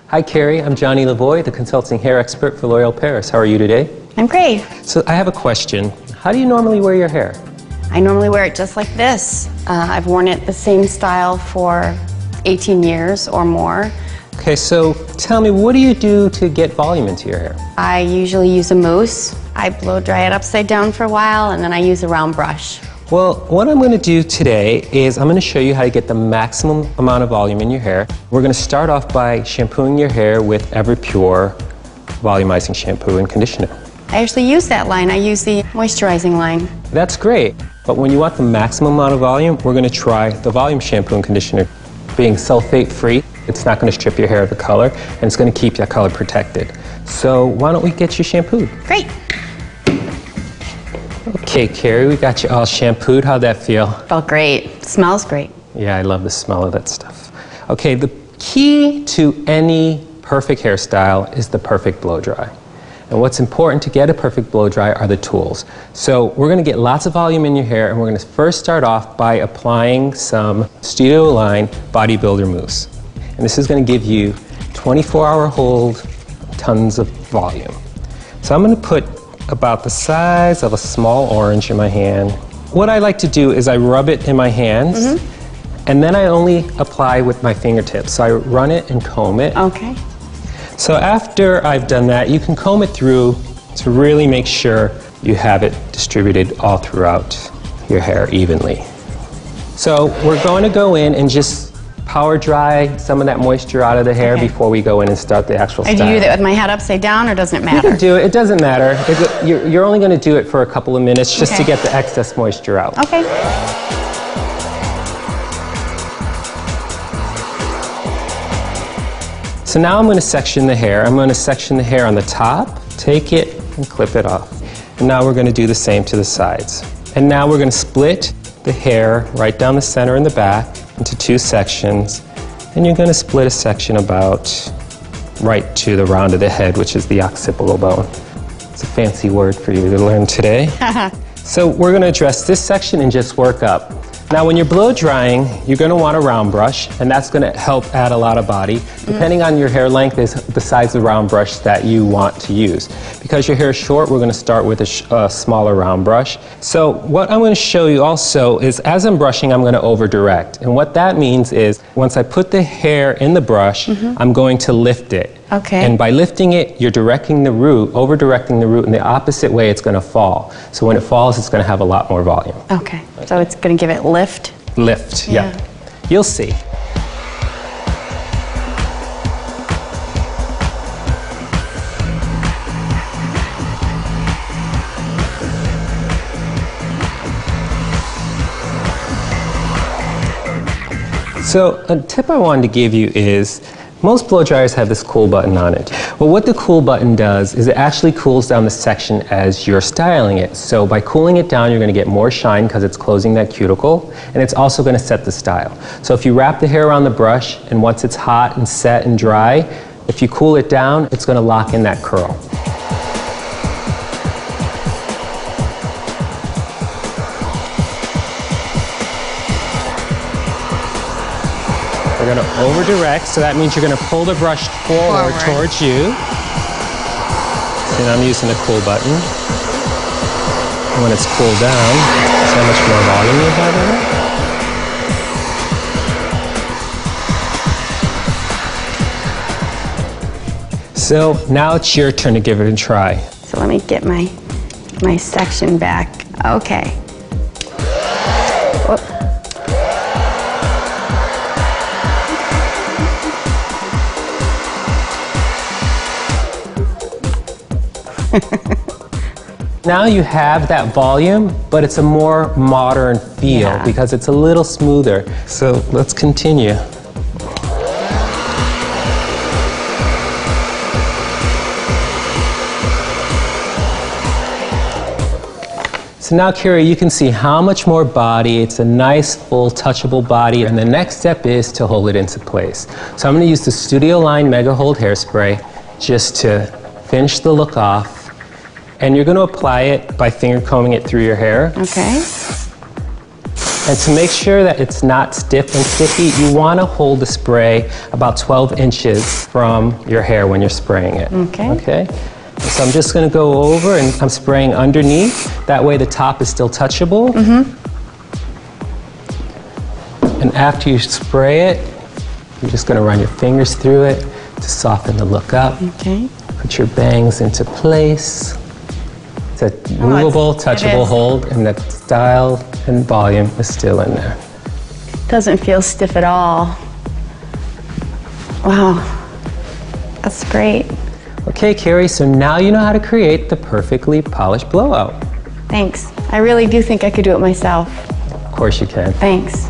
Hi Carrie, I'm Johnny Lavoy, the consulting hair expert for L'Oréal Paris. How are you today? I'm great. So I have a question. How do you normally wear your hair? I normally wear it just like this. I've worn it the same style for 18 years or more. Okay, so tell me, what do you do to get volume into your hair? I usually use a mousse. I blow dry it upside down for a while, and then I use a round brush. Well, what I'm going to do today is I'm going to show you how to get the maximum amount of volume in your hair. We're going to start off by shampooing your hair with Everpure volumizing shampoo and conditioner. I actually use that line. I use the moisturizing line. That's great, but when you want the maximum amount of volume, we're going to try the volume shampoo and conditioner. Being sulfate-free, it's not going to strip your hair of the color, and it's going to keep that color protected. So why don't we get you shampooed? Great. Okay, Carrie, we got you all shampooed. How'd that feel? Felt great. Smells great. Yeah, I love the smell of that stuff. Okay, the key to any perfect hairstyle is the perfect blow dry. And what's important to get a perfect blow dry are the tools. So we're going to get lots of volume in your hair, and we're going to first start off by applying some Studio Line Bodybuilder Mousse. And this is going to give you 24-hour hold, tons of volume. So I'm going to put about the size of a small orange in my hand. What I like to do is I rub it in my hands, and then I only apply with my fingertips. So I run it and comb it. Okay. So after I've done that, you can comb it through to really make sure you have it distributed all throughout your hair evenly. So we're going to go in and just power dry some of that moisture out of the hair before we go in and start the actual styling. Do you do that with my head upside down, or doesn't it matter? You can do it. It doesn't matter. You're only going to do it for a couple of minutes just to get the excess moisture out. Okay. So now I'm going to section the hair. I'm going to section the hair on the top, take it, and clip it off. And now we're going to do the same to the sides. And now we're going to split the hair right down the center and the back into two sections. And you're going to split a section about right to the round of the head, which is the occipital bone. It's a fancy word for you to learn today. So we're going to address this section and just work up. Now when you're blow drying, you're going to want a round brush, and that's going to help add a lot of body. Depending on your hair length is the size of the round brush that you want to use. Because your hair is short, we're going to start with a smaller round brush. So what I'm going to show you also is as I'm brushing, I'm going to over direct. And what that means is once I put the hair in the brush, I'm going to lift it. Okay. And by lifting it, you're directing the root, over-directing the root in the opposite way it's going to fall. So when it falls, it's going to have a lot more volume. Okay. So it's going to give it lift? Lift, yeah. You'll see. So a tip I wanted to give you is most blow dryers have this cool button on it. Well, what the cool button does is it actually cools down the section as you're styling it. So by cooling it down, you're going to get more shine because it's closing that cuticle, and it's also going to set the style. So if you wrap the hair around the brush, and once it's hot and set and dry, if you cool it down, it's going to lock in that curl. We're going to over direct, so that means you're going to pull the brush forward towards you. And I'm using the cool button. And when it's cooled down, see how much more volume you have in it? So now it's your turn to give it a try. So let me get my section back. Okay. Whoop. Now you have that volume, but it's a more modern feel because it's a little smoother. So let's continue. So now, Carrie, you can see how much more body. It's a nice, full, touchable body, and the next step is to hold it into place. So I'm going to use the Studio Line Mega Hold Hairspray just to finish the look off. And you're going to apply it by finger combing it through your hair. Okay. And to make sure that it's not stiff and sticky, you want to hold the spray about 12 inches from your hair when you're spraying it. Okay? So I'm just going to go over and I'm spraying underneath. That way the top is still touchable. And after you spray it, you're just going to run your fingers through it to soften the look up. Okay. Put your bangs into place. It's a movable, touchable hold, and that style and volume is still in there. Doesn't feel stiff at all. Wow, that's great. Okay, Carrie, so now you know how to create the perfectly polished blowout. Thanks. I really do think I could do it myself. Of course you can. Thanks.